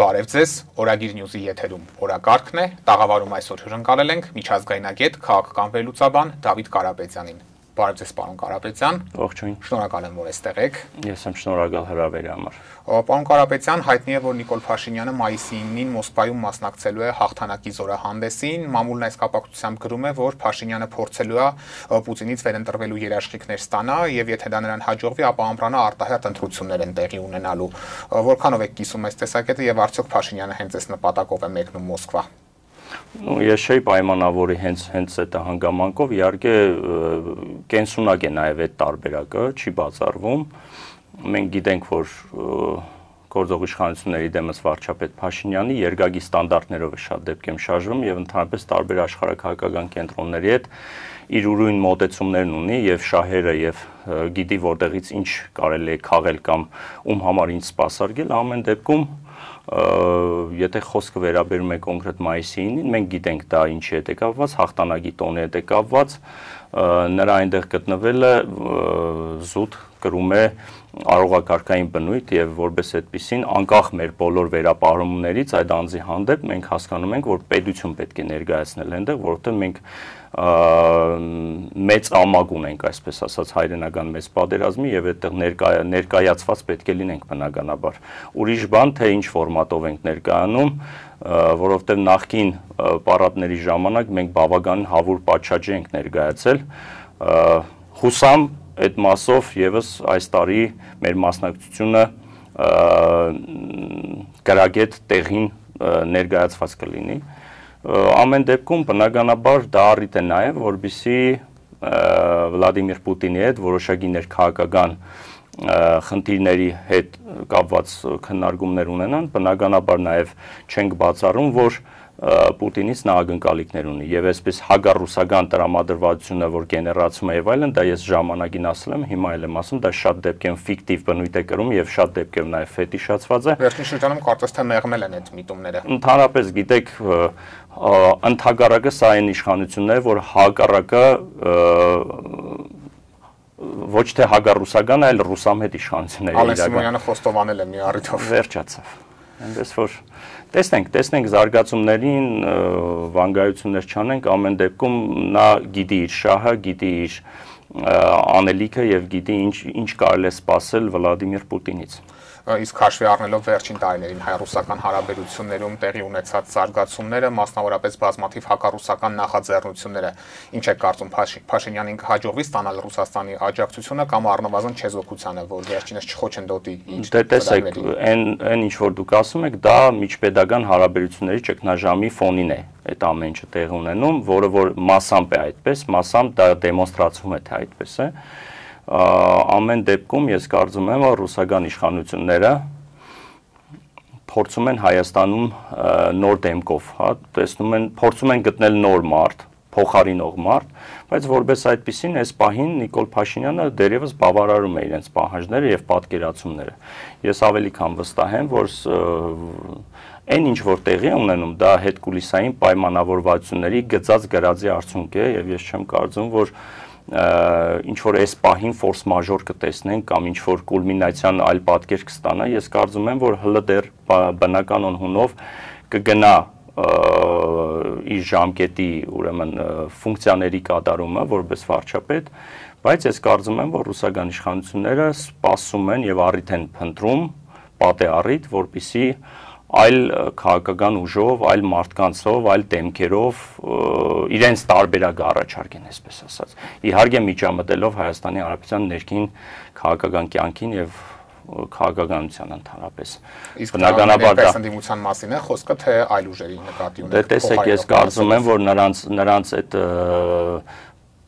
Բարև ձեզ, Օրագիր Նյուզի եթերում օրակարգն է, տաղավարում այսօր հյուրընկալել ենք միջազգայնագետ քաղաքական վերլուծաբան Դավիթ Կարապետյանին։ Բարև ձեզ, պարոն Կարապետյան։ Ողջույն։ Շնորհակալ եմ, որ այստեղ եք։ Ես եմ շնորհակալ հրավերի համար։ Պարոն Կարապետյան, հայտնի է, որ Նիկոլ Փաշինյանը մայիսի 9-ին Մոսկվայում մասնակցելու է հաղթանակի զորահանդեսին։ Մամուլն այս կապակցությամբ գրում է, որ Փաշինյանը փորձելու է Պուտինից վերընտրվելու երաշխիքներ ստանա, եւ եթե դա նրան հաջողվի, ապա ամռանը արտահերթ ընտրություններ են տեղի ունենալու։ Որքանով եք կիսում այս տեսակետը եւ արդյոք Փաշինյանը հենց այս նպատակով է մեկնում Մոսկվա։ Ես չէի պայմանավորի հենց այդ հանգամանքով, իհարկե կենսունակ է նաև այդ տարբերակը, չի բացառվում։ Մենք գիտենք, որ գործող իշխանությունների դեմս վարչապետ Փաշինյանի երկակի ստանդարտներով է շատ դեպքերում շարժվում եւ ընդհանրապես տարբեր աշխարհակահաղական կենտրոնների հետ իր ուրույն մոտեցումներն ունի եւ շահերը եւ գիտի որտեղից ինչ կարելի է քաղել կամ ում համար ինչ սպասարկել, ամեն դեպքում եթե խոսքը վերաբերում է կոնկրետ մայիսի 9-ին, մենք գիտենք դա ինչի հետ է կապված, հաղթանակի տոնի հետ է կապված, նրա այնտեղ գտնվելը զուտ կրում է արողակարգային բնույթ եւ որպես այդպիսին անկախ մեր բոլոր վերապահումներից այդ անձի հանդեպ մենք հասկանում ենք, որ պետություն պետք է ներկայացնել այնտեղ, որովհետեւ մենք մեծ ամագ ունենք, այսպես ասած, հայրենական մեծ պատերազմի եւ այդտեղ ներկայացված պետք է լինենք բնականաբար։ Ուրիշ բան թե ինչ ֆորմատով ենք ներկայանում, որովհետեւ նախկին պարադների ժամանակ մենք բավականին հավուր պատշաճ ենք ներկայացել։ Հուսամ այդ մասով եւս այս տարի մեր մասնակցությունը գրագետ տեղին ներկայացված կլինի։ Ամեն դեպքում բնականաբար դա առիթ է նաև, որպեսզի Վլադիմիր Պուտինի հետ որոշակի ներքաղաքական խնդիրների հետ կապված քննարկումներ ունենան, բնականաբար նաև չենք բացառում, որ Պուտինից նա ակնկալիքներ ունի եւ այսպես հագառուսական տրամադրվածությունը, որ գեներացում է եւ այլն, դա ես ժամանակին ասել եմ, հիմա էլ եմ ասում, դա շատ դեպքերում ֆիկտիվ բնույթ է կրում եւ շատ դեպքերում նաեւ ֆետիշացված է։ Վերջին շրջանում կարծես թե մեղմել են այդ միտումները։ Ընդհանրապես գիտեք, ընդհակառակը սա այն իշխանություններ, որ հակառակը ոչ թե հագառուսական, այլ ռուսամետ իշխանություններ իրական։ Ալեքսիմոնյանը խոստովանել է մի առիթով։ Վերջացավ։ Այնպես որ տեսնենք զարգացումներին, վանգայություններ չանենք, ամեն դեպքում նա գիտի իր շահը, գիտի իր անելիքը եւ գիտի ինչ կարելի է սպասել Վլադիմիր Պուտինից։ Իսկ հաշվի առնելով վերջին տարիներին հայ-ռուսական հարաբերություններում տեղի ունեցած զարգացումները, մասնավորապես բազմաթիվ հակառուսական նախաձեռնությունները, ինչ է կարծում Փաշինյանին կհաջողվի ստանալ Ռուսաստանի աջակցությունը կամ առնվազն չեզոքությանը, որ վերջինս չխոչընդոտի իր։ Դե տեսեք, այն ինչ որ դուք ասում եք, դա միջպետական հարաբերությունների ճգնաժամի ֆոնին է այդ ամեն ինչը տեղի ունենում, որը որ մասամբ է այդպես, մասամբ դա դեմոնստրացում է թե այդպես է։ Ամեն դեպքում ես կարծում եմ, որ ռուսական իշխանությունները փորձում են Հայաստանում նոր դեմքով, փորձում են գտնել նոր մարդ, փոխարինող մարդ, բայց որպես այդպիսին այս պահին Նիկոլ Փաշինյանը դերևս բավարարում է իրենց պահանջները եւ պատկերացումները։ Ես ավելի քան վստահ եմ, որ այն ինչ որ տեղի է ունենում, դա հետկուլիսային պայմանավորվածությունների գծած գրածի արդյունք է եւ ես չեմ կարծում, որ ինչ որ այս պահին ֆորս մաժոր կտեսնենք կամ ինչ որ կուլմինացիան այլ պատկեր կստանա, ես կարծում եմ, որ հլը դեռ բնականon հունով կգնա իր ժամկետի ուրեմն ֆունկցիաների կատարումը որպես վարչապետ, բայց ես կարծում եմ, որ ռուսական իշխանությունները սպասում են եւ առիթ են փնտրում, պատե առիթ, որպեսզի այլ քաղաքական ուժով, այլ մարդկանցով, այլ դեմքերով իրենց տարբերակը առաջարկեն, այսպես ասած։ Իհարկե միջամտելով Հայաստանի Հանրապետության ներքին քաղաքական կյանքին եւ քաղաքականության ընդհանրապես։ Իսկ բնականաբար դա ընդդիմության մասին է խոսքը, թե այլ ուժերի նկատի ունեք։ Դե տեսեք, ես կարծում եմ, որ նրանց այդ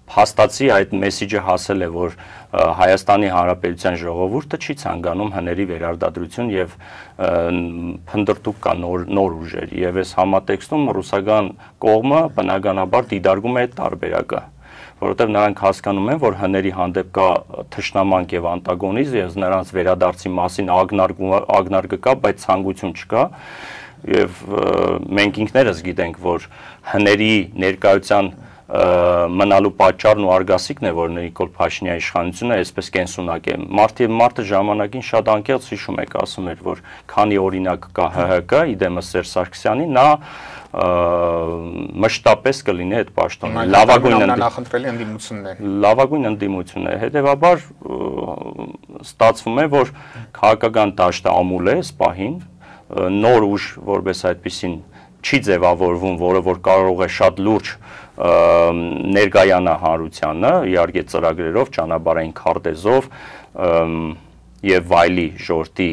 հաստացի այդ մեսիջը հասել է, որ Հայաստանի Հանրապետության ժողովուրդը չի ցանկանում հների վերարտադրություն եւ փնդրտուք կա նոր ուժեր եւ այս համատեքստում ռուսական կողմը բնականաբար դիտարկում է այդ տարբերակը, որովհետեւ նրանք հասկանում են, որ հների հանդեպ կա թշնամանք եւ անտագոնիզմ եւ նրանց վերադարձի մասին ակնարկը կա, բայց ցանկություն չկա եւ մենք ինքներս գիտենք, որ հների ներկայության մնալու պատճառն ու արգասիքն է, որ Նիկոլ Փաշինյանի իշխանությունը այսպես կենսունակ է։ Մարդը ժամանակին շատ անկեղծ հիշում եք, ասում էր, որ քանի օրինակ կա ՀՀԿ, իդեմս Սերժ Սարգսյանի, նա մշտապես կլինի այդ պաշտոնը։ Լավագույն ընդդիմությունն է։ Հետևաբար ստացվում է, որ քաղաքական դաշտը ամուլ է սպահին, նոր ուժ որպես այդպեսին չի ձևավորվում, որը որ կարող է շատ լուրջ ներգայանա հանրությանը, իհարկե ծրագրերով, ճանապարհային քարտեզով եւ վայլի ժողովրդի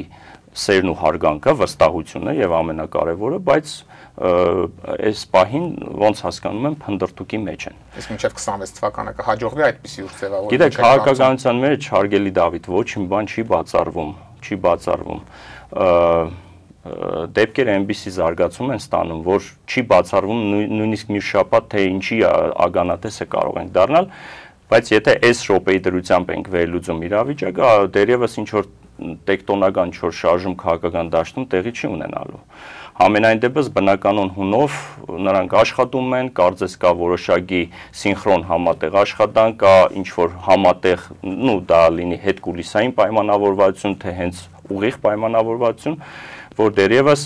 սերն ու հարգանքը, վստահությունը եւ ամենակարևորը, բայց այս պահին ոնց հասկանում եմ փնդրտուկի մեջ են։ Իսկ մինչև 26 թվականը կհաջողվի այդպիսի ուժ ձևավորել։ Գիտեք, քաղաքականության մեջ հարգելի Դավիթ, ոչինչ բան չի բացառվում։ Դեպքեր այնպիսի զարգացում են ստանում, որ չի բացառվում նույնիսկ մի շաբաթ թե ինչի ագանատեսը կարող ենք դառնալ, բայց եթե այս րոպեի դրությամբ ենք վերլուծում իրավիճակը, դեռևս ինչ որ տեկտոնական չոր շարժում քաղաքական դաշտում տեղի չի ունենալու։ Համենայն դեպս բնականon հունով նրանք աշխատում են, կարծես կա որոշակի սինխրոն համատեղ աշխատանք, կա ինչ որ համատեղ, դա լինի հետկուլիսային պայմանավորվածություն, թե հենց ուղիղ պայմանավորվածություն, որ դեռևս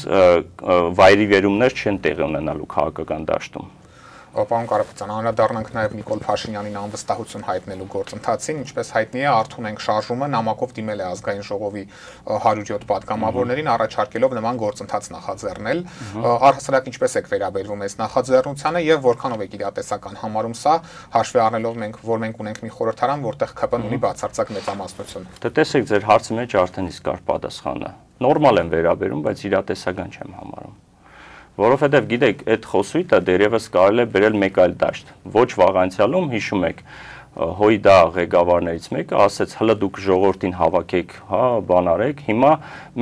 վայրի վերումներ չեն տեղի ունենալու քաղաքական դաշտում։ Պարոն Կարապետյան, անդրադառնանք նաև Նիկոլ Փաշինյանին անվստահություն հայտնելու գործընթացին, ինչպես հայտնի է, Արթուր Շարժումը նամակով դիմել է ազգային ժողովի 107 պատգամավորներին, առաջարկելով նման գործընթաց նախաձեռնել։ Առհասարակ ինչպես եք վերաբերվում այս նախաձեռնությանը եւ որքանով եք իրատեսական համարում սա, հաշվի առնելով որ մենք ունենք մի խորհրդարան, որտեղ ԿՊ-ն ունի բացարձակ մեծամասնություն։ Դե տեսեք, ձեր հարցի մեջ արդեն իսկ կար պատասխանը։ Նորմալ եմ վերաբերում, բայց իրատեսական չեմ համարում։ Որովհետև գիտեք, այդ խոսույթը դերևս կարելի է բերել մեկ այլ դաշտ։ Ոչ վաղանցյալում հիշում եք, ՀՅԴ ղեկավարներից մեկը ասեց, հələ դուք ժողովրդին հավաքեք, բան արեք, հիմա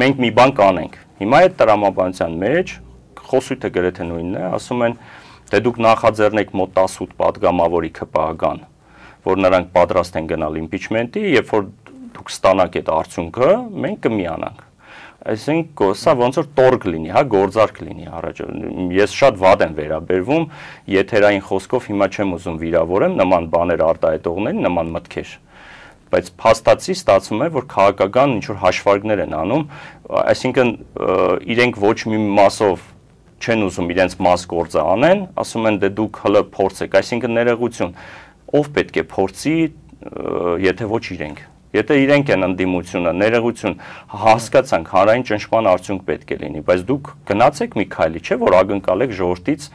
մենք մի բան կանենք։ Հիմա այդ տրամաբանության մեջ խոսույթը գրեթե նույնն է, ասում են, դե դուք նախաձեռնեք մոտ 18 պատգամավորի ԿՊԱ-գան, որ նրանք պատրաստ են գնալ իմպիչմենտի, երբ որ դուք ստանաք այդ արդյունքը, մենք կմիանանք։ Այսինքն սա ոնց որ տորգ լինի, գործարք լինի առաջ։ Ես շատ վատ եմ վերաբերվում, եթերային խոսքով հիմա չեմ ուզում վիրավորեմ նման բաներ արտահայտողներին, նման մտքեր։ Բայց փաստացի ստացվում է, որ քաղաքական ինչ որ հաշվարկներ են անում, այսինքն իրենք ոչ մի մասով չեն ուզում իրենց մաս գործը անեն, ասում են դե դուք հələ փորձեք, այսինքն ներողություն, ով պետք է փորձի, եթե ոչ իրենք։ Եթե իրենք են ընդդիմությունը, ներողություն, հասկացանք, հանրային ճնշման արդյունք պետք է լինի, բայց դուք գնացեք մի քայլի, չէ՞ որ ակնկալեք ժողովրդից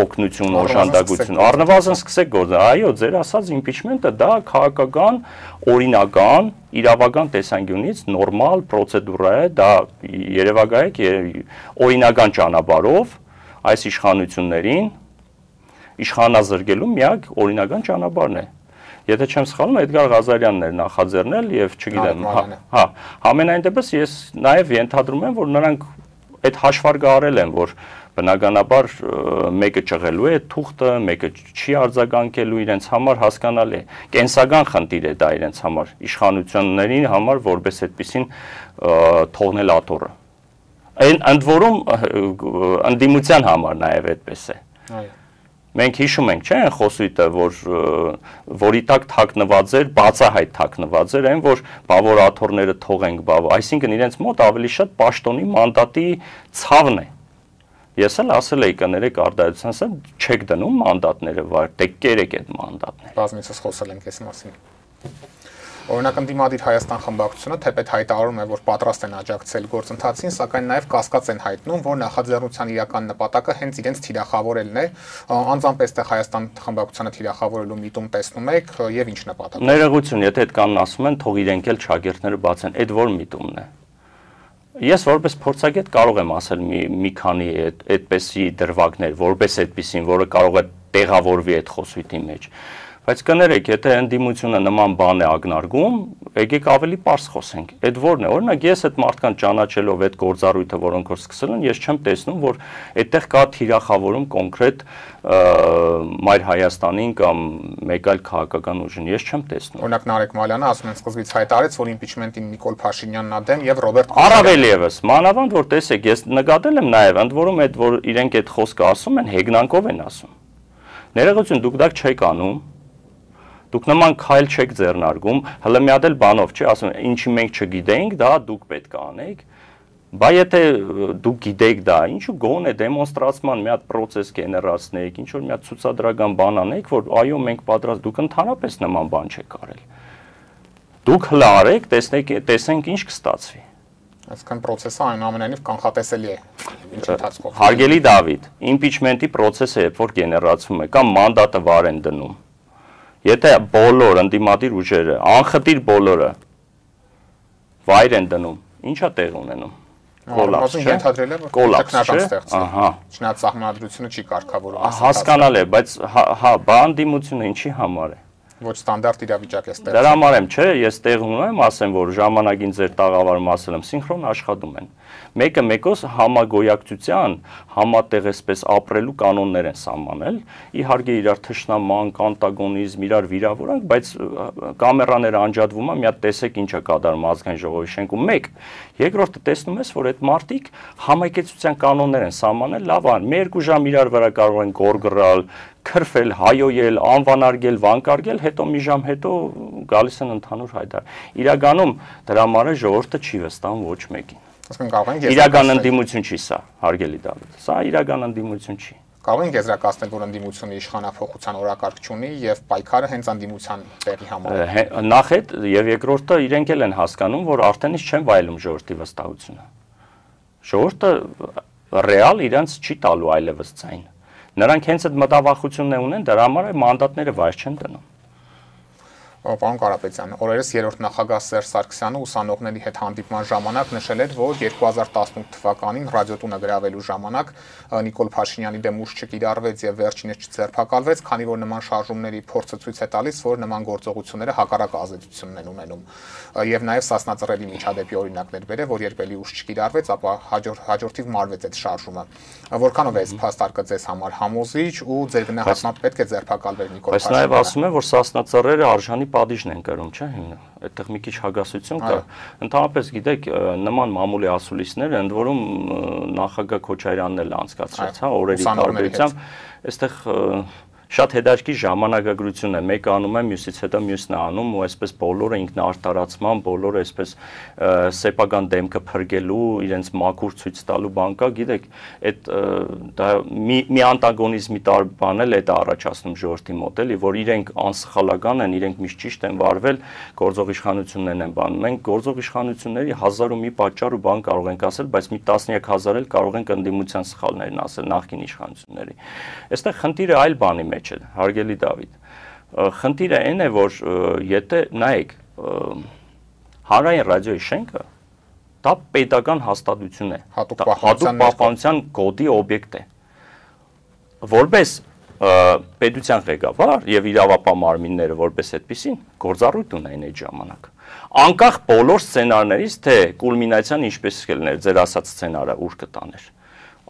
օգնություն, օժանդակություն, առնվազն սկսեք գործել։ Այո, ձեր ասած իմպիչմենտը դա քաղաքական, օրինական, իրավական տեսանկյունից նորմալ պրոցեդուրա է, դա երևակայեք օրինական ճանապարհով այս իշխանություններին իշխանազրկելու միակ օրինական ճանապարհն է։ Եթե չեմ սխալվում, Էդգար Ղազարյանն էր նախաձեռնել եւ չգիտեմ, համենայն դեպս ես նաեւ ենթադրում եմ, որ նրանք այդ հաշվարկը արել են, որ բնականաբար մեկը ճղելու է թուղթը, մեկը չի արձագանքելու իրենց համար, հասկանալի է։ Կենսական խնդիր է դա իրենց համար, իշխանությունների համար, որպես այդպեսին թողնել աթոռը։ Ընդ որում ընդդիմության համար նաեւ այդպես է։ Այո։ Մենք հիշում ենք, չէ՞, այն խոսույթը, որի տակ թաքնված էր, բացահայտ թաքնված էր, այն որ բավոր աթոռները թողենք, այսինքն իրենց մոտ ավելի շատ պաշտոնի մանդատի ցավն է։ Ես էլ ասել էի կներեք արտահայտության, չեք դնում մանդատները վար, դե կերեք այդ մանդատները։ Բազմիցս խոսել ենք այս մասին։ Օրինակ ընդդիմադիր Հայաստան խմբակցությունը թեպետ հայտարարում է, որ պատրաստ են աջակցել գործընթացին, սակայն նաև կասկած են հայտնում, որ նախաձեռնության իրական նպատակը հենց իրենց թիրախավորելն է, անձամբ այստեղ Հայաստան խմբակցությունը թիրախավորելու միտում տեսնում եք եւ ինչ նպատակ։ Ներողություն, եթե այդ կանն ասում են, թող իրենք էլ ճակերտները բացեն, այդ որ միտումն է։ Ես որպես փորձագետ կարող եմ ասել մի քանի այդպեսի դրվագներ, որպես այդպեսին, որը կարող է տեղավորվի այդ խոսույթի մեջ։ Բայց կներեք, եթե ընդդիմությունը նման բան է ակնարկում, եկեք ավելի պարզ խոսենք։ Այդ որն է։ Օրինակ ես այդ մարդկանց ճանաչելով այդ գործառույթը, որոնք որ սկսել են, ես չեմ տեսնում, որ այդտեղ կա թիրախավորում կոնկրետ Մայր Հայաստանին կամ մեկ այլ քաղաքական ուժին, ես չեմ տեսնում։ Օրինակ Նարեկ Մալյանը ասում են սկզբից հայտարարեց, որ իմպիչմենտին Նիկոլ Փաշինյանն ա դեմ եւ Ռոբերտ Առավել եւս, մանավանդ որ տեսեք, ես նկատել եմ նաեւ, ընդ որում այդ որ իրենք այդ խոսքը ասում են, հեգնանքով են ասում։ Ներողություն, դուք դա չեք անում։ Դուք նման քայլ չեք ձեռնարկում, հələ մի հատ էլ բանով չի, ասում ինչի մենք չգիտենք, դա դուք պետք է անեք։ Բայց եթե դուք գիտեք դա, ինչու գոնե դեմոնստրացման մի հատ process գեներացնեք, ինչ որ մի հատ ցուցադրական բան անեք, որ այո, մենք պատրաստ, դուք ընդհանրապես նման բան չեք արել։ Դուք հլա արեք, տեսնենք ինչ կստացվի։ Այսինքն process-ը այնուամենայնիվ կանխատեսելի է։ Ինչ ընթացքով։ Հարգելի Դավիթ, impeachment-ի process-ը երբ որ գեներացվում է, կամ մանդատը վար են դնում։ Եթե բոլոր ընդդիմադիր ուժերը, անխտիր բոլորը վայր են դնում, ի՞նչ է տեղ ունենում։ Կոլապս չէ։ Ենթադրել է, որ ճգնաժամ ստեղծի։ Ահա։ Չնայած սահմանադրությունը չի կարգավորում։ Հասկանալի է, բայց հա, բանդիմությունը ինչի համար է։ Ոչ ստանդարտ իրավիճակ է ստեղծել։ Դրա համար եմ, չէ, ես տեղ ունեմ, ասեմ, որ ժամանակին ձեր տաղավարում ասել եմ, սինխրոն աշխատում են։ Մեկը մեկոս համագոյակցության, համատեղ այսպես ապրելու կանոններ են սահմանել, իհարկե իրար թշնամանք, անտագոնիզմ, իրար վիրավորանք, բայց կամերաները անջատվում են, մի հատ տեսեք ինչ է կատարում ազգային ժողովի շենքում։ Մեկ, երկրորդը տեսնում ես, որ այդ մարտիկ համակեցության կանոններ են սահմանել, լավ ան, մի երկու ժամ իրար վրա կարող են գորգռալ, քրֆել, հայոյել, անվանարգել, վանկարգել, հետո մի ժամ հետո գալիս են ընդհանուր հայտար։ Իրականում դրա համար ժողովուրդը չի վստահում ոչ մեկին։ Իրական ընդդիմություն չի սա, հարգելի Դավիթ։ Սա իրական ընդդիմություն չի։ Կարող ենք եզրակացնել, որ ընդդիմությունը իշխանափոխության օրակարգ չունի եւ պայքարը հենց ընդդիմության տեղի համար է։ Նախ այդ եւ երկրորդը իրենք էլ են հասկանում, որ արդեն ինչ չեն վայելում ժողովրդի վստահությունը։ Ժողովուրդը ռեալ իրենց չի տալու այլևս ձայն։ Նրանք հենց այդ մտավախությունն ունեն, դրա համար մանդատները վայր չեն դնում։ Պարոն Կարապետյան, օրերս երրորդ նախագահ Սերժ Սարգսյանը ուսանողների հետ հանդիպման ժամանակ նշել էր, որ 2018 թվականին ռադիոտունը գրավելու ժամանակ Նիկոլ Փաշինյանի դեմ ուժ չկիրառվեց եւ վերջինս չձերբակալվեց, քանի որ նման շարժումների փորձը ցույց է տալիս, որ նման գործողությունները հակառակ ազդեցություն են ունենում։ Եվ նաեւ Սասնա-Ծռելի միջադեպի օրինակներ բերել, որ երբ էլի ուժ չկիրառվեց, ապա հաջորդիվ մարվեց այդ շարժումը։ Որքանով է այս փաստարկը ձեզ համար համոզիչ ու ձեր գնահատմամբ պետք է ձերբակալվեր Նիկոլ Փաշինյանը։ Բայց նաեւ ասում են, որ Սասնա-Ծռերը արժանի պատիժն են կրում, չէ՞, այդտեղ մի քիչ հագասություն կա։ Ընդհանրապես գիտեք, նման մամուլի ասուլիսներ ընդ որում նախագահ Քոչարյանն էլ անցկացրեց, հա, օրերի տարբերությամբ, այստեղ շատ հետաքրքիր ժամանակագրություն է, մեկը անում է, մյուսից հետո մյուսն է անում ու այսպես բոլորը ինքնարտարացման, բոլորը այսպես սեփական դեմքը փրկելու, իրենց մաքուր ցույց տալու բան կա, գիտեք, այդ դա մի անտագոնիզմի բան էլ է դա առաջացնում ժողովրդի մոտ էլի, որ իրենք անսխալական են, իրենք միշտ ճիշտ են վարվել, գործող իշխանություններն են բանում։ Մենք գործող իշխանությունների 1000 ու մի պատճառ ու բան կարող ենք ասել, բայց մի տասնյակ հազար էլ կարող ենք ընդդիմության սխալներն ասել նախկին իշխանությունների։ Այստեղ խնդիրը այլ բանի մեջ է, հարգելի Դավիթ։ Խնդիրը այն է, որ եթե նայեք հանրային ռադիոյի շենքը, դա պետական հաստատություն է, հատուկ պահպանության կոդի օբյեկտ է։ Որպես պետության ղեկավար եւ իրավապահ մարմինները որպես այդպեսին գործառույթ ունեն այդ ժամանակ։ Անկախ բոլոր սցենարներից, թե կուլմինացիան ինչպես կլիներ, ձեր ասած սցենարը ուր կտաներ։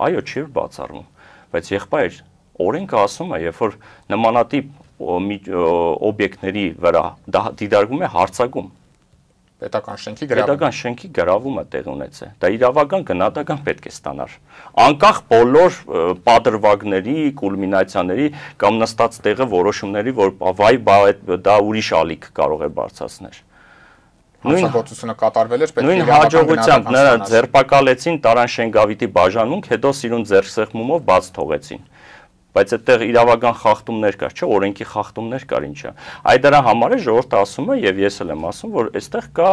Այո, չի բացառվում, բայց եղբայր օրենքը ասում է, երբ որ նմանատիպ օբյեկտների վրա դա դիտարկվում է հարձակում, պետական շենքի գրավումը տեղի ունեցել։ Դա իրավական գնահատական պետք է ստանար։ Անկախ բոլոր պատրվակների, կուլմինացիաների կամ նստած տեղը որոշումների, որ վայ դա ուրիշ ալիք կարող է բարձրացնել։ Հանցագործությունը կատարվել էր, նույն հաջողությամբ նրան ձերբակալեցին, տարան Շենգավիթի բաժանմունք, հետո սիրուն ձեռքսեղմումով բաց թողեցին։ Բայց այդտեղ իրավական խախտումներ կար, չէ, օրենքի խախտումներ կար, ինչա։ Այդ դրա համար է ժողովուրդը ասում է եւ ես էլ եմ ասում, որ այստեղ կա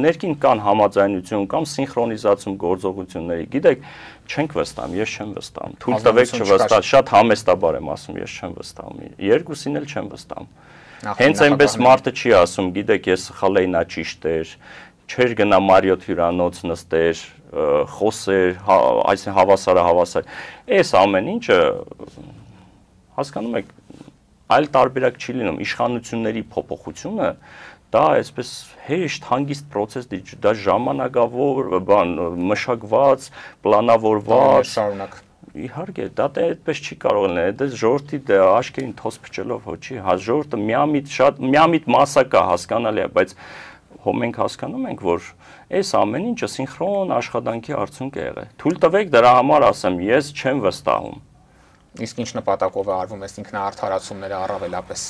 ներքին կան համաձայնություն կամ սինխրոնիզացում գործողությունների։ Գիտեք, չենք վստահում, ես չեմ վստահում։ Թույլ տվեք չվստահ, շատ համեստաբար եմ ասում, ես չեմ վստահում։ Երկուսին էլ չեմ վստահում։ Հենց այնպես մարդը չի ասում, գիտեք, ես սխալ էի, նա ճիշտ էր, չէր գնա Մարիոթ հյուրանոց նստեր, խոսեր, այսինքն հավասար։ Այս ամեն ինչը հասկանում եք, այլ տարբերակ չի լինում, իշխանությունների փոփոխությունը դա այսպես հեշտ հանգիստ process դի, դա ժամանակավոր, բան, մշակված, պլանավորված, իհարկե, դա այդպես չի կարող լինել, դա ժողովրդի աչքերին թոս փչելով հո չի, ժողովուրդը միամիտ մասսա կա, հասկանալի է, բայց հո մենք հասկանում ենք, որ այս ամեն ինչը սինխրոն աշխատանքի արդյունք է եղել։ Թույլ տվեք դրա համար ասեմ, ես չեմ վստահում։ Իսկ ինչ նպատակով է արվում այս ինքնաարդարացումները առավելապես։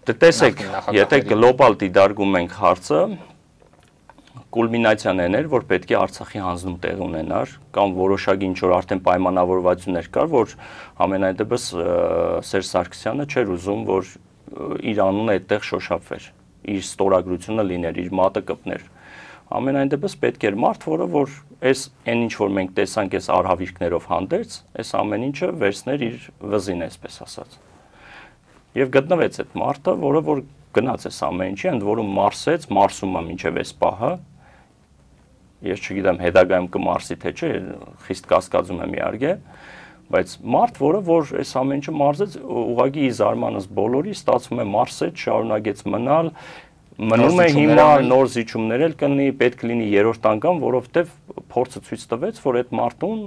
Տեսեք, եթե գլոբալ դիտարկում ենք հարցը, կուլմինացիան էր, որ պետք է Արցախի հանձնում տեղ ունենար, կամ որոշակի ինչ-որ արդեն պայմանավորվածություններ կար, որ ամենայն դեպս Սերժ Սարգսյանը չէր ուզում, որ իր անունը այդտեղ շոշափվեր, իր ստորագրությունը լիներ, իր մատը կպներ։ Ամենայն դեպս պետք էր մարդ, որ այս այն ինչ որ մենք տեսանք այս արհավիրքներով հանդերձ, այս ամեն ինչը վերցներ իր վզին, այսպես ասած։ Եվ գտնվեց այդ մարդը, որը որ գնաց այս ամեն ինչի, ընդ որում մարսեց, մարսում է մինչև այս պահը։ Ես չգիտեմ հետագայում կմարսի թե չէ, խիստ կասկածում եմ իհարկե, բայց մարդ, որը որ այս ամեն ինչը մարզեց, ուղղակի զարմանս բոլորի ստացվում է մարսեց, շարունակեց մնալ, մնում է հիմա նոր զիջումներ էլ կլինի, պետք լինի երրորդ անգամ, որովհետև փորձը ցույց տվեց, որ այդ մարդուն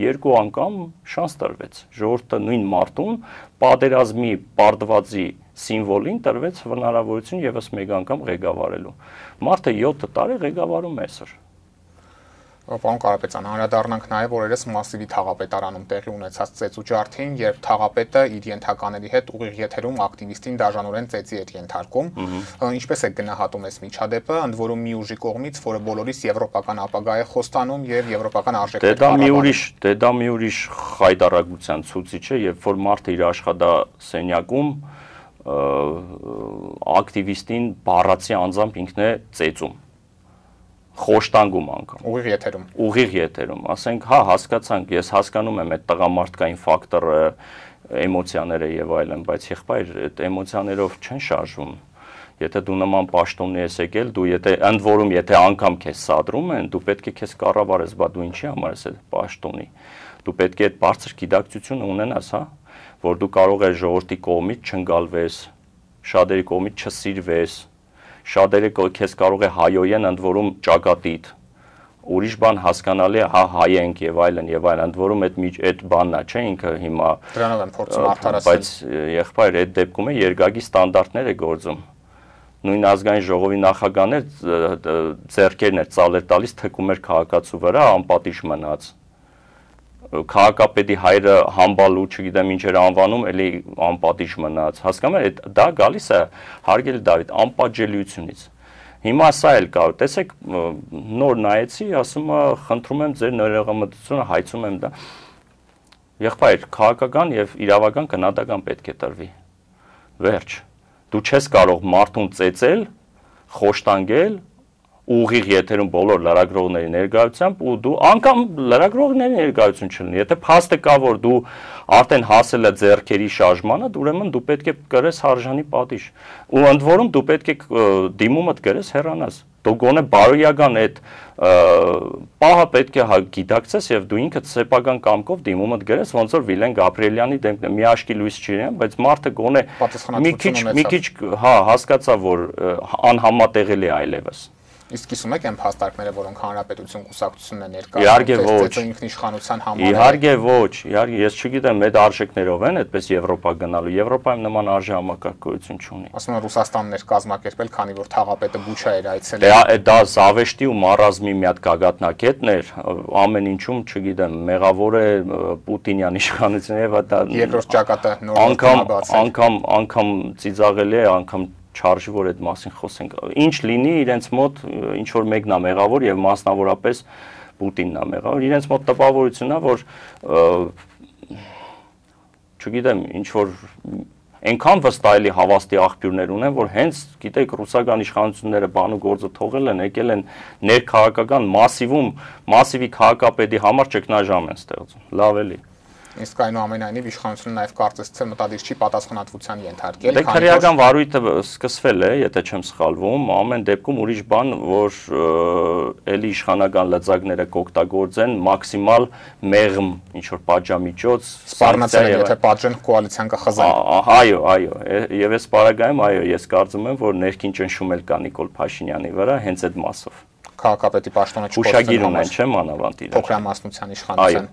երկու անգամ շանս տրվեց։ Ժողովուրդը նույն մարդուն պատերազմի պարտվածի սիմվոլին տրվեց հնարավորություն եւս մեկ անգամ ղեկավարելու։ Մարդը 7 տարի ղեկավարում է այսօր։ Պարոն Կարապետյան, անդրադառնանք նաև օրերս մասիվի թաղապետարանում տեղի ունեցած ծեծու ջարդին, երբ թաղապետը իր ենթակաների հետ ուղիղ եթերում ակտիվիստին դաժանորեն ծեծի էր ենթարկում։ Ինչպես է գնահատում այս միջադեպը, ընդ որում մի ուժի կողմից, որը բոլորիս եվրոպական ապագա է խոստանում եւ եվրոպական արժեքներ։ Դա մի ուրիշ խայտարակության ցուցիչ է, երբ որ մարդը իր աշխատասենյակում ակտիվիստին բառացի անձամբ ինքն է ծեծում, խոշտանգում անգամ ուղիղ եթերում, ասենք, հա, հասկացանք, ես հասկանում եմ այդ տղամարդկային ֆակտորը, էմոցիաները եւ այլն, բայց եղբայր, այդ էմոցիաներով չեն շարժվում։ Եթե դու նման պաշտոնի ես եկել, դու եթե ընդ որում եթե անգամ քեզ սադրում են, դու պետք է քեզ կառավարես, բա դու ինչի համար ես այդ պաշտոնի։ Դու պետք է այդ բարձր գիտակցությունը ունենաս, հա, որ դու կարող ես ժողովրդի կողմից չընկալվես, շատերի կողմից չսիրվես, շատերը քեզ կարող է հայոյեն, ընդ որում ճակատիդ, ուրիշ բան հասկանալի է, հա, հայ ենք եւ այլն, ընդ որում այդ բանն է, չէ, ինքը հիմա դրանով են փորձում արդարացնել, բայց եղբայր այդ դեպքում է երկակի ստանդարտներ է գործում։ Նույն ազգային ժողովի նախագահն էր ձեռքերն էր ծալեր տալիս, թքում էր քաղաքացու վրա, անպատիժ մնաց։ Քաղաքապետի հայրը համբալու, չգիտեմ ինչ էր անվանում, էլի անպատիժ մնաց։ Հասկանում եք, դա գալիս է, հարգելի Դավիթ, անպատժելիությունից։ Հիմա սա էլ կա, տեսեք, նոր նայեցի, ասում է, խնդրում եմ ձեր ներողամտությունը, հայցում եմ դա։ Եղբայր, քաղաքական եւ իրավական գնահատական պետք է տրվի։ Վերջ։ Դու չես կարող մարդուն ծեծել, խոշտանգել, ուղիղ եթերում բոլոր լրագրողների ներկայությամբ ու դու անգամ լրագրողների ներկայություն չլինի։ Եթե փաստը կա, որ դու արդեն հասել ես ձեռքերի շարժմանը, ուրեմն դու պետք է կրես հարժանի պատիժ։ Ու ընդ որում դու պետք է դիմումդ կրես հեռանաս։ Դու գոնե բարոյական այդ պահը պետք է գիտակցես եւ դու ինքդ սեփական կամքով դիմումդ գրես, ոնց որ Վիլեն Գաբրիելյանի դեմքն է, մի աշկի լույս չիրեն, բայց մարդը գոնե մի քիչ հա հասկացա, որ անհամատեղելի է այլևս։ Իսկ կիսում եք այն փաստարկները, որոնք հանրապետություն կուսակցությունն է ներկայացնում ինքնիշխանության համար։ Իհարկե ոչ, իհարկե ես չգիտեմ, այդ արժեքներով են այդպես Եվրոպա գնալու։ Եվրոպայում նման արժե համակարգություն չունի։ Ասում են Ռուսաստանն էր կազմակերպել, քանի որ թաղապետը Բուչա էր այցելել։ Դա զավեշտի ու մարազմի մի հատ գագաթնակետն էր, ամեն ինչում, չգիտեմ, մեղավոր է Պուտինյան իշխանությունը եւ դա երկրորդ ճակատը նոր անգամ ծիծաղելի է, անգամ չարժի որ այդ մասին խոսենք։ Ինչ լինի իրենց մոտ ինչ որ մեկն է մեղավոր եւ մասնավորապես Պուտինն է մեղավոր։ Իրենց մոտ տպավորությունն է, որ չգիտեմ, ինչ որ այնքան վստահելի հավաստի աղբյուրներ ունեն, որ հենց, գիտեք, ռուսական իշխանությունները բան ու գործը թողել են, եկել են ներքաղաքական մասիվի քաղաքապետի համար ճգնաժամ են ստեղծում։ Լավ էլի։ Իսկ այնուամենայնիվ իշխանությունը նաև կարծես թե մտադիր չի պատասխանատվության ենթարկել։ Դե քրեական վարույթը սկսվել է, եթե չեմ սխալվում, ամեն դեպքում ուրիշ բան, որ էլի իշխանական լծակները կօգտագործեն մաքսիմալ մեղմ ինչ որ պատժամիջոց, սպառնացել են, եթե պատժեն կոալիցիան կխզեն։ Այո, եւ այս պարագայում այո, ես կարծում եմ, որ ներքին ճնշում էլ կա Նիկոլ Փաշինյանի վրա հենց այդ մասով։ Քաղաքապետի պաշտոնը չփոխել։ Ուշագիր ունեն, չէ՞, մանավանդ իրար։ Փոքրամասնության իշխանության։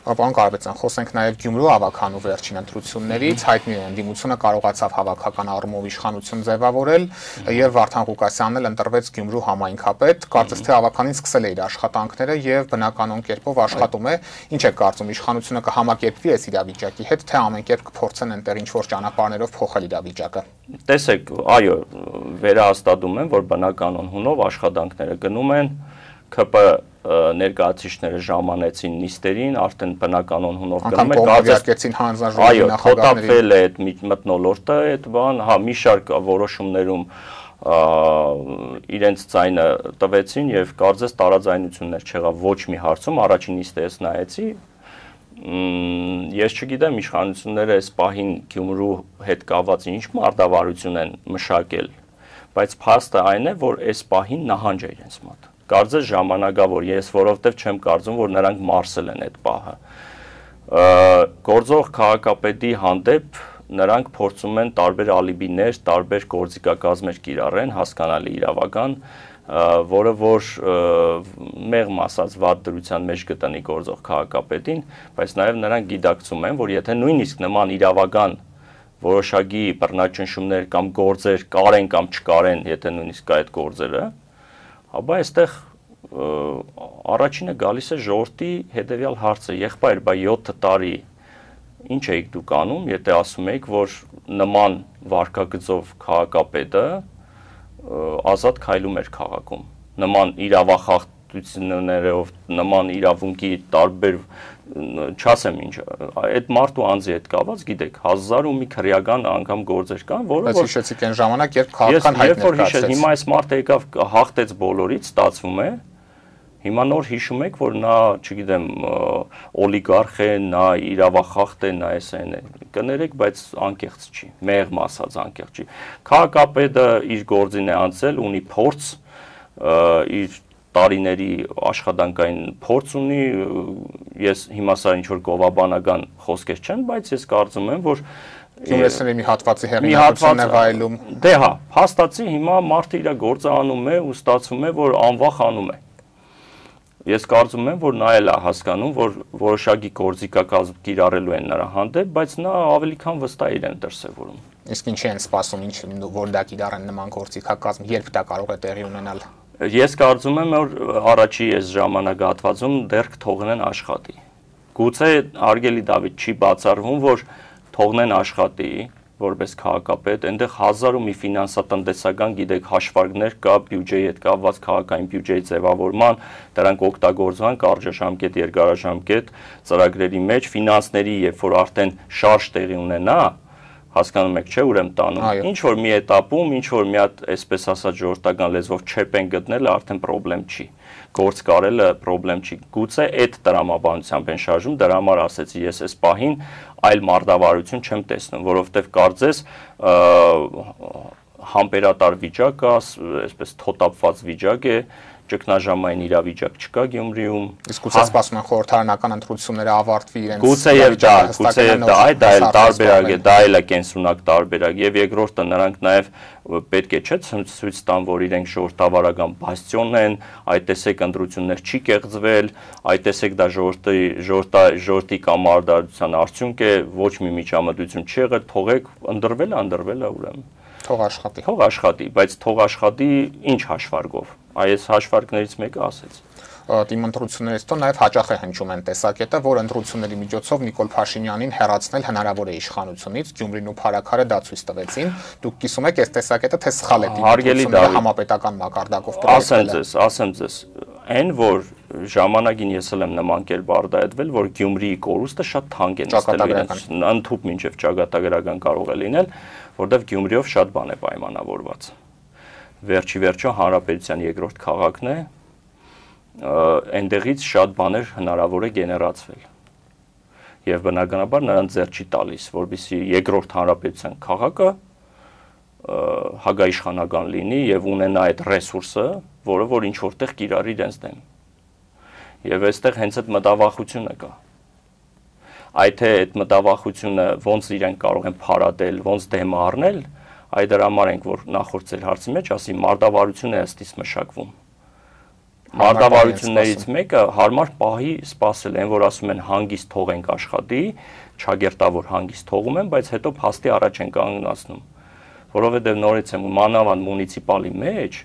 Պարոն Կարապետյան, խոսենք նաև Գյումրու ավագանու վերջին ընտրություններից, հայտնի է ընդդիմությունը կարողացավ հավաքական առումով իշխանություն ձևավորել եւ Վարդան Ղուկասյանն էլ ընտրվեց Գյումրու համայնքապետ, կարծես թե ավականին սկսել է իր աշխատանքները եւ բնականon կերպով աշխատում է։ Ինչ է կարծում, իշխանությունը կհամակերպվի այս իրավիճակի հետ, թե ամենքերպ կփորձեն ընտեղ ինչ-որ ճանապարհներով փոխել իրավիճակը։ Տեսեք, այո, վերահաստատում եմ, որ բնականon հունով աշխատանքները գնում են, ԿՊ ներկայացուցիչները ժամանեցին նիստերին, արդեն բնականon հունով գնում է, կարծեցին հանձնաժողովի նախագահների։ Այո, խոտապվել է այդ մթնոլորտը, այդ բան, հա, մի շարք որոշումներում իրենց ձայնը տվեցին եւ կարծես տարաձայնություններ չեղավ ոչ մի հարցում, առաջին նիստը ես նայեցի, ես չգիտեմ իշխանությունները այս պահին Գյումրու հետ կապված ինչ մարտավարություն են մշակել, բայց փաստը այն է, որ այս պահին նահանջ է իրենց մոտ։ Կարծես ժամանակավոր, ես որովհետև չեմ կարծում, որ նրանք մարսել են այդ պահը։ Գործող քաղաքապետի հանդեպ նրանք փորձում են տարբեր ալիբիներ, տարբեր գործիքակազմեր կիրառեն, հասկանալի իրավական, որը որ մեղմ ասած վատ դրության մեջ գտնի գործող քաղաքապետին, բայց նաև նրանք գիտակցում են, որ եթե նույնիսկ նման իրավական որոշակի բռնաճնշումներ կամ գործեր կարեն կամ չկարեն, եթե նույնիսկ կա այդ գործերը, ապա այստեղ առաջինը գալիս է ժողովրդի հետևյալ հարցը, եղբայր, բա 7 տարի ինչ էիք դուք անում, եթե ասում եք, որ նման վարկագծով քաղաքապետը ազատ քայլում էր քաղաքում, նման իրավախախտություններով, նման իրավունքի տարբեր, չասեմ ինչ, այդ մարդու անձի հետ կապված, գիտեք, 1000 ու մի քրեական անգամ գործեր կան, որը որ հիշեցիք այն ժամանակ, երբ քաղաքական հայտ ներկայացրեց։ Հիմա այս մարդը եկավ հաղթեց բոլորից, ստացվում է, հիմա նոր հիշում եք, որ նա, չգիտեմ, օլիգարխ է, նա իրավախախտ է, նա էս այն է, կներեք, բայց անկեղծ չի, մեղմ ասած անկեղծ չի։ Քաղաքապետը իր գործին է անցել, ունի փորձ, իր տարիների աշխատանքային փորձ ունի, ես հիմա սա ինչ-որ գովաբանական խոսքեր չեն, բայց ես կարծում եմ, որ Գյումրեցիների մի հատվածի հեղինակությունն է վայելում։ Դե հա, փաստացի հիմա մարդը իր գործը անում է ու ստացվում է, որ անվախ անում է։ Ես կարծում եմ, որ նա էլ է հասկանում, որ որոշակի գործիքակազմ կիրառելու են նրա հանդեպ, բայց նա ավելի քան վստահ իրեն դրսևորում։ Իսկ ինչի են սպասում, ինչ որ դա կիրառեն նման գործիքակազմ, երբ դա կարող է տեղի ունենալ։ Ես կարծում եմ, որ առաջի այս ժամանակահատվածում դեռ կթողնեն աշխատի։ Գուցե Արգելի Դավիթ չի բացառվում, որ թողնեն աշխատի որպես քաղաքապետ, այնտեղ 1000 ու մի ֆինանսատնտեսական, գիտեք, հաշվարկներ կա բյուջեի հետ կապված քաղաքային բյուջեի ձևավորման, դրանք օգտագործման կարճաժամկետ, երկարաժամկետ ծրագրերի մեջ, ֆինանսների, երբ որ արդեն շարժ տեղի ունենա, հասկանում եք, չէ՞, ուր եմ տանում։ Ինչ որ մի էտապում, ինչ որ մի հատ, այսպես ասած, ժողովրդական լեզվով չեփ են գտնելը արդեն խնդրեմ չի։ Գործ կարելը խնդրեմ չի։ Գուցե այդ տրամաբանությամբ են շարժում, դրա համար ասեցի, ես այս պահին այլ մարտավարություն չեմ տեսնում, որովհետև կարծես համբերատար վիճակ է, այսպես թոթափված վիճակ է, ճգնաժամային իրավիճակ չկա Գյումրիում։ Իսկ գուցե սպասում են խորհրդարանական ընտրությունները ավարտվի իրենց։ Գուցեև դա, դա էլ տարբերակ է, դա էլ է կենսունակ տարբերակ։ Եւ երկրորդը նրանք նաեւ պետք է չէ ցույց տան, որ իրենք ժողովրդավարական բաստիոն են, այ տեսեք ընտրություններ չի կեղծվել, այ տեսեք դա ժողովրդի կամարդարության արդյունք է, ոչ մի միջամտություն չի եղել, թողեք ընտրվել է ուրեմն։ Թող աշխատի։ Թող աշխատի, բայց թող աշխատի ինչ հաշվարկով։ Այս հաշվարկներից մեկը ասեց։ Թիմ ընտրություններից հետո նաև հաճախ է հնչում են տեսակետը, որ ընտրությունների միջոցով Նիկոլ Փաշինյանին հեռացնել հնարավոր է իշխանությունից, Գյումրին ու Փարաքարը դա ցույց տվեցին։ Դուք կիսում եք այս տեսակետը, թե սխալ է դիմությունը համապետական մակարդակով պրոյեկտել։ Ասեմ ձեզ, այն որ ժամանակին ես եմ նման կերպ արտահայտվել, որ Գյումրիի կորուստը շատ թանկ է նստել իրենց, ընդհուպ մինչև ճակատագրական կարող է լինել, որտեղ Գյումրիով շատ բան է պայմանավորված։ Վերջի վերջո հանրապետության երկրորդ քաղաքն է, այնտեղից շատ բաներ հնարավոր է գեներացվել։ Եվ բնականաբար նրանց ձեռ չի տալիս, որպեսզի երկրորդ հանրապետության քաղաքը հագաիշխանական լինի եւ ունենա այդ ռեսուրսը, որը որ ինչ որտեղ կիրառի իրենց դեմ։ Եվ այստեղ հենց այդ մտավախությունը կա։ Այդ թե այդ մտավախությունը ոնց իրենք կարող են փարատել, ոնց դեմ առնել, այդ դրա համար ենք որ նախորդ հարցի մեջ ասի մարտավարություն է ըստիս մշակվում։ Մարտավարություններից մեկը հարմար պահի սպասել են, որ ասում են հանգիստ թողենք աշխատի, չագերտավոր հանգիստ թողում են, բայց հետո փաստի առաջ են կանգնացնում, որովհետև նորից եմ մանավանդ մունիցիպալի մեջ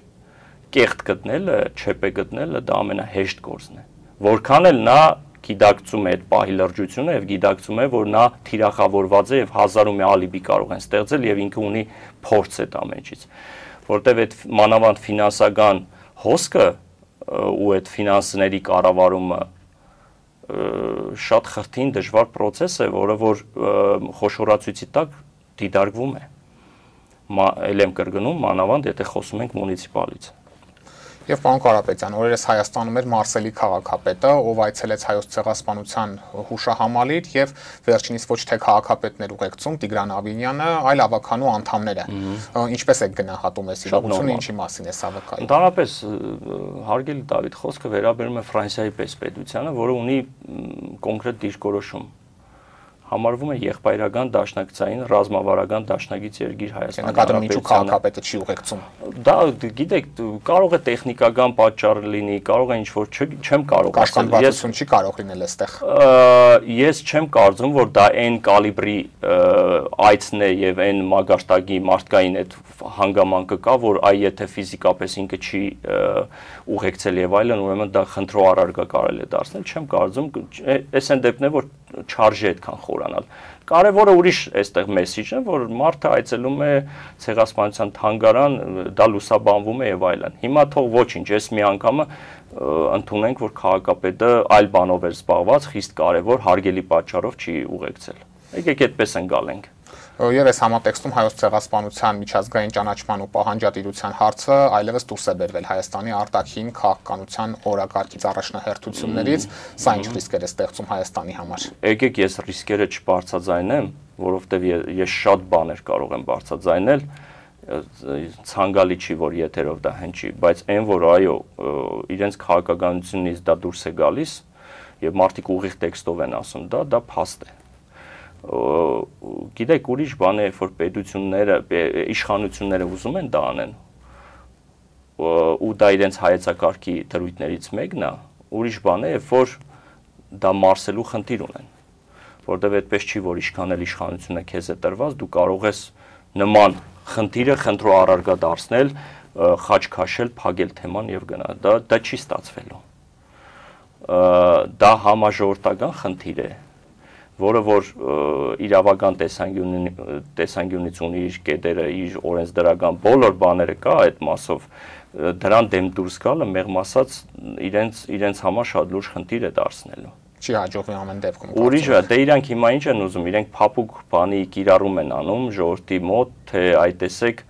կեղտ գտնելը, չեպե գտնելը դա ամենահեշտ գործն է։ Որքան էլ նա գիտակցում է այդ պահի լրջությունը եւ գիտակցում է, որ նա թիրախավորված է եւ հազարում է ալիբի կարող են ստեղծել եւ ինքը ունի փորձ այդ ամենից, որտեւ այդ մանավանդ ֆինանսական հոսքը ու այդ ֆինանսների կառավարումը շատ խրթին դժվար process է, որը որ խոշորացույցի տակ դիտարկվում է։ Էլ եմ կրկնում, մանավանդ եթե խոսում ենք մունիցիպալից։ Եվ պարոն Կարապետյան, օրերս Հայաստանում էր Մարսելի քաղաքապետը, ով այցելեց Հայոց ցեղասպանության հուշահամալիր եւ վերջինիս ոչ թե քաղաքապետներ ուղեկցում Տիգրան Ավինյանը, այլ ավականու անդամները։ Ինչպես եք գնահատում այս իրողությունը, ինչի մասին է սա վկայում։ Ընդհանրապես հարգելի Դավիթ, խոսքը վերաբերում է Ֆրանսիայի պես պետությանը, որը ունի կոնկրետ դիրքորոշում։ Համարվում է եղբայրական դաշնակցային ռազմավարական դաշնակից երկիր Հայաստանի Հանրապետությունը։ Ինչու քաղաքապետը չի ուղեկցում։ Դա գիտեք, կարող է տեխնիկական պատճառ լինի, կարող է ինչ-որ չեմ կարող ասել։ Կաշկանդվածություն չի կարող լինել այստեղ։ Ես չեմ կարծում, որ դա այն կալիբրի այցն է եւ այն մագարտակի մարդկային այդ հանգամանքը կա, որ այ եթե ֆիզիկապես ինքը չի ուղեկցել եւ այլն, ուրեմն դա խնդրո առարկա կարելի է դարձնել, չեմ կարծում, այս այն դեպքն է, որ չարժե այդքան խորանալ։ Կարևորը ուրիշ այստեղ մեսիջն է, որ մարդը այցելում է ցեղասպանության թանգարան, դա լուսաբանվում է եւ այլն։ Հիմա թող ոչինչ, ես մի անգամը ընդունենք, որ քաղաքապետը այլ բանով էր զբաղված, խիստ կարևոր, հարգելի պատճառով չի ուղեկցել։ Եկեք այդպես ընկալենք։ Եվ այս համատեքստում հայոց ցեղասպանության միջազգային ճանաչման ու պահանջատիրության հարցը այլևս դուրս է բերվել Հայաստանի արտաքին քաղաքականության օրակարգից առաջնահերթություններից, սա ինչ ռիսկեր է ստեղծում Հայաստանի համար։ Եկեք ես ռիսկերը չբարձրաձայնեմ, որովհետև ես շատ բաներ կարող եմ բարձրաձայնել, ցանկալի չի որ եթերով դա հնչի, բայց այն որ այո, իրենց քաղաքականությունից դա դուրս է գալիս եւ մարդիկ ուղիղ տեքստով են ասում, դա փաստ է։ Գիտեք, ուրիշ բան է, որ պետությունները, իշխանությունները ուզում են դա անեն, ու դա իրենց հայեցակարգի դրույթներից մեկն է, ուրիշ բան է, որ դա մարսելու խնդիր ունեն, որտեղ այդպես չի, որ ինչքան էլ իշխանությունը քեզ է տրված, դու կարող ես նման խնդիրը խնդրո առարկա դարձնել, խաչ քաշել, փակել թեման եւ գնալ, դա չի ստացվելու։ Դա համաժողովրդական խնդիր է, որը որ իրավական տեսանկյունից ունի իր կետերը, իր օրենսդրական բոլոր բաները կա այդ մասով, դրան դեմ դուրս գալը մեղմ ասած իրենց համար շատ լուրջ խնդիր է դարձնելու։ Չի հաջողվի ամեն դեպքում։ Ուրիշը, դե իրանք հիմա ինչ են ուզում, իրենք փափուկ բանի կիրառում են անում ժողովրդի մոտ, թե այ տեսեք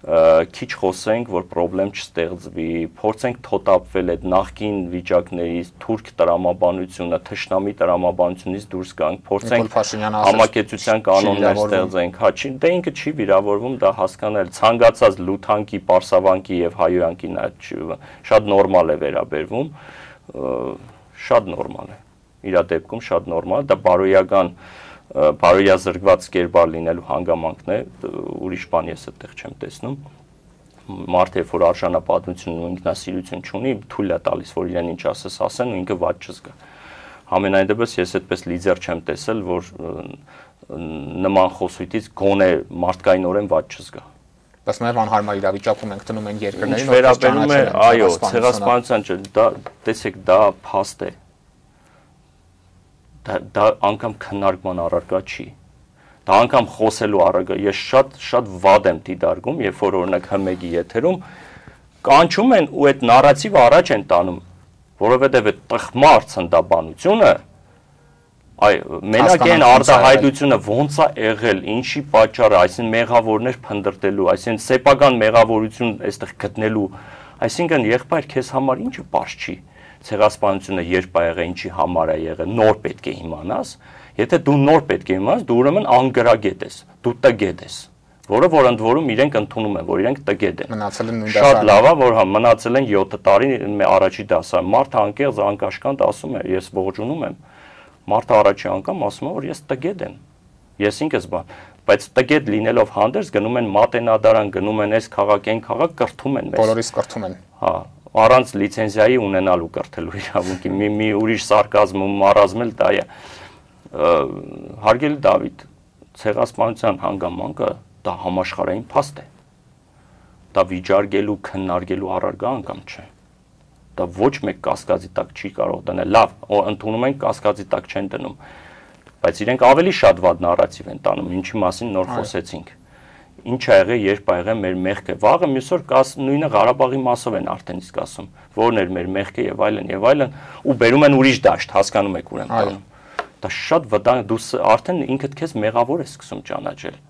քիչ խոսենք, որ խնդրեմ չստեղծվի, փորձենք թոթափվել այդ նախկին վիճակներից, թուրք տրամաբանությունը, թշնամի տրամաբանությունից դուրս գանք, փորձենք համակեցության կանոններ ստեղծենք, հա, դե ինքը չի վիրավորվում, դա հասկանալ, ցանկացած լութանկի, պարսավանկի եւ հայոյանքի նա շատ նորմալ է վերաբերվում, շատ նորմալ է։ Իր դեպքում շատ նորմալ, դա բարոյազրկված կերպար լինելու հանգամանքն է, ուրիշ բան ես այդտեղ չեմ տեսնում։ Մարդը երբ որ արժանապատվություն ու ինքնասիրություն չունի, թույլ է տալիս, որ իրեն ինչ ասես ասեն ու ինքը վատ չզգա։ Համենայն դեպս ես այդպես լիդեր չեմ տեսել, որ նման խոսույթից գոնե մարդկայինորեն վատ չզգա։ Բայց նաև անհարմար իրավիճակում ենք տնում են երկրներին, որ վերաբերում է, այո, ցեղասպանության, դա տեսեք, դա փաստ է։ Դա անգամ քննարկման առարկա չի, դա անգամ խոսելու առարկա, ես շատ վատ եմ դիտարկում, երբ որ օրինակ H1-ի եթերում կանչում են ու այդ նարատիվը առաջ են տանում, որովհետև այդ տխմար ցնդաբանությունը, մենակ այն արտահայտությունը ոնց է եղել, ինչի պատճառը, այսինքն մեղավորներ փնտրելու, այսինքն սեփական մեղավորություն այստեղ գտնելու, այսինքն եղբայր քեզ համար ինչը པարզ չի։ Ցեղասպանությունը երբ է եղել, ինչի համար է եղել, նոր պետք է իմանաս, եթե դու նոր պետք է իմանաս, դու ուրեմն անգրագետ ես, դու տգետ ես, որը ընդ որում իրենք ընդունում են, որ իրենք տգետ են։ Մնացել են նույն շատ լավ է, որ մնացել են 7 տարի առաջի դասարան, մարդը անկեղծ անկաշկանդ ասում է, ես ողջունում եմ, մարդը առաջի անգամ ասում է, որ ես տգետ եմ, ես ինքս բան, բայց տգետ լինելով հանդերձ գնում են մատենադարան, գնում են այս քաղաք, այն քաղաք, կրթում են մեզ։ Բոլորիս կրթում են։ Հա, առանց լիցենզիայի ունենալու կրթելու իրավունքի։ Մի ուրիշ սարկազմում մարազմել դա է։ Հարգելի Դավիթ, ցեղասպանության հանգամանքը դա համաշխարհային փաստ է։ Դա վիճարկելու, քննարկելու առարկա անգամ չէ։ Դա ոչ մեկ կասկածի տակ չի կարող դնել։ Լավ, ընդունում են կասկածի տակ չեն դնում, բայց իրենք ավելի շատ վատ նարատիվ են տանում, ինչի մասին նոր խոսեցինք։ Ինչ ա եղել, երբ ա եղել մեր մեղքը։ Վաղը մյուս օր նույնը Ղարաբաղի մասով են արդեն իսկ ասում, որն էր մեր մեղքը եւ այլն, ու բերում են ուրիշ դաշտ, հասկանում եք ուր եմ տանում։ Դա շատ վտանգ, դու արդեն ինքդ քեզ մեղավոր ես սկսում ճանաչել։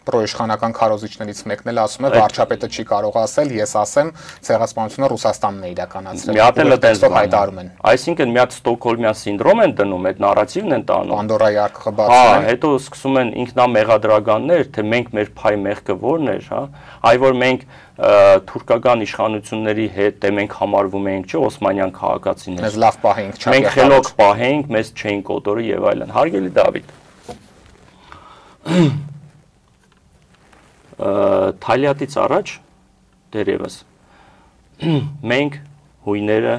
Պրոիշխանական քարոզիչներից մեկն էլ ասում է, վարչապետը չի կարող ասել, ես ասեմ, ցեղասպանությունը Ռուսաստանն է իրականացրել։ Մի հատ էլ այդպես հայտարարում են։ Այսինքն մի հատ ստոկհոլմյան սինդրոմ են դնում, այդ նարատիվն են տանում։ Պանդորայի արկղը բացում են։ Հետո սկսում են ինքնամեղադրականներ, թե մենք մեր փայ մեղքը որն էր, այ որ մենք թուրքական իշխանությունների հետ մենք համարվում էինք, չէ, օսմանյան քաղաքացիներ։ Մեզ լավ պահեինք, չէ։ Մենք խելոք պահեինք, մեզ չէին կոտորի եւ այլն։ Հարգելի Դավիթ, Թալիատից առաջ դերևս մենք հույները,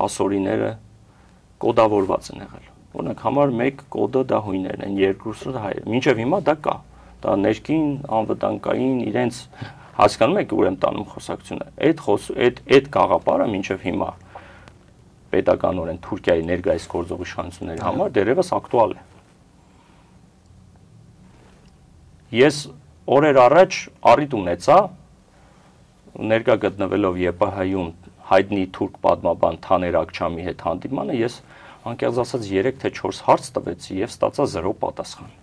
ասորիները կոդավորված են եղել։ Օրինակ համար 1 կոդը դա հույներն են, 2-ը հայերը։ Մինչև հիմա դա կա։ Դա ներքին անվտանգային իրենց հասկանում եք ուր եմ տանում խոսակցությունը։ Այդ գաղափարը մինչև հիմա պետականորեն Թուրքիայի ներկայիս գործող իշխանությունների համար դերևս ակտուալ է։ Ես օրեր առաջ առիթ ունեցա ներկա գտնվելով ԵՊՀ-ում հայտնի թուրք պատմաբան Թաներ Ակչամի հետ հանդիպմանը, ես անկեղծ ասած 3 թե 4 հարց տվեցի եւ ստացա 0 պատասխան։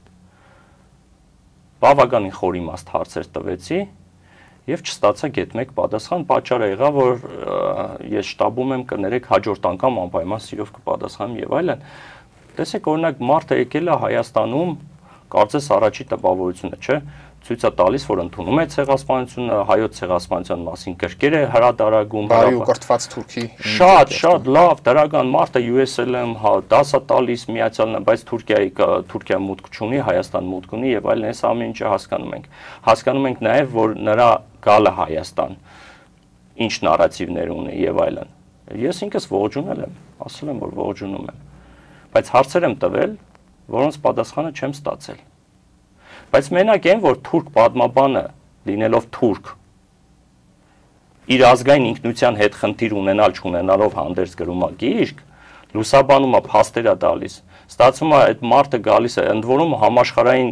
Բավականին խորիմաստ հարցեր տվեցի եւ չստացա գետ 1 պատասխան, պատճառը եղավ, որ ես շտաբում եմ կներեք հաջորդ անգամ անպայման սիրով կպատասխանեմ եւ այլն։ Տեսեք, օրինակ մարդը եկել է Հայաստանում, կարծես առաջի տպավորությունը, չէ՞, ցույց է տալիս, որ ընդունում է ցեղասպանությունը, հայոց ցեղասպանության մասին գրքեր է հրատարակում, բարի ու կրթված թուրքի։ Շատ լավ, դրական մարդը USLM դաս է տալիս միացյալն, բայց Թուրքիա մուտք չունի, Հայաստան մուտք ունի եւ այլն, այս ամեն ինչը հասկանում ենք։ Հասկանում ենք նաեւ, որ նրա գալը Հայաստան ինչ նարատիվներ ունի եւ այլն։ Ես ինքս ողջունել եմ, ասել եմ, որ ողջունում եմ։ Բայց հարցեր եմ տվել, որոնց պատասխանը չեմ ստացել։ Բայց մենակ այն, որ թուրք պատմաբանը, լինելով թուրք, իր ազգային ինքնության հետ խնդիր ունենալ չունենալով հանդերձ գրում է գիրք, լուսաբանում է, փաստեր է տալիս, ստացվում է այդ մարդը գալիս է, ընդ որում համաշխարհային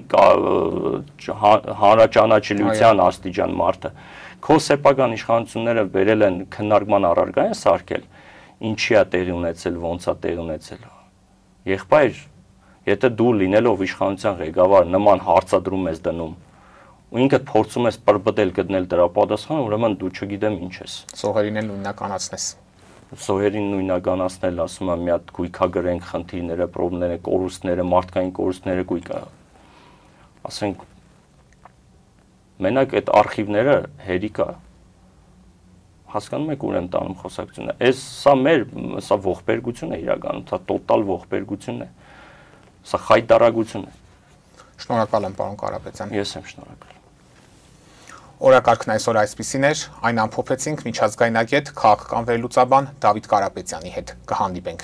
հանրաճանաչելիության աստիճան մարդը, քո սեփական իշխանությունները վերել են քննարկման առարկա են սարքել, ինչի է տեղի ունեցել, ոնց է տեղի ունեցել։ Եղբայր, եթե դու լինելով իշխանության ղեկավար նման հարցադրում ես դնում ու ինքդ փորձում ես պրբտել գտնել դրա պատասխանը, ուրեմն դու չգիտեմ ինչ ես։ Սոհերին էլ նույնականացնես։ Սոհերին նույնականացնել, ասում եմ, մի հատ գույքագրենք խնդիրները, խնդիրները, կորուստները, մարդկային կորուստները գույքա։ Ասենք մենակ այդ արխիվները հերիք է։ Հասկանում եք ուր եմ տանում խոսակցությունը։ Սա ողբերգություն է իրականում, սա տոտալ ողբերգություն է։ Սա խայտարագություն է։ Շնորհակալ եմ, պարոն Կարապետյան։ Ես եմ շնորհակալ։ Օրակարգն այսօր այսպիսին էր, այն ամփոփեցինք միջազգայնագետ, քաղաքական վերլուծաբան Դավիթ Կարապետյանի հետ։ Կհանդիպենք։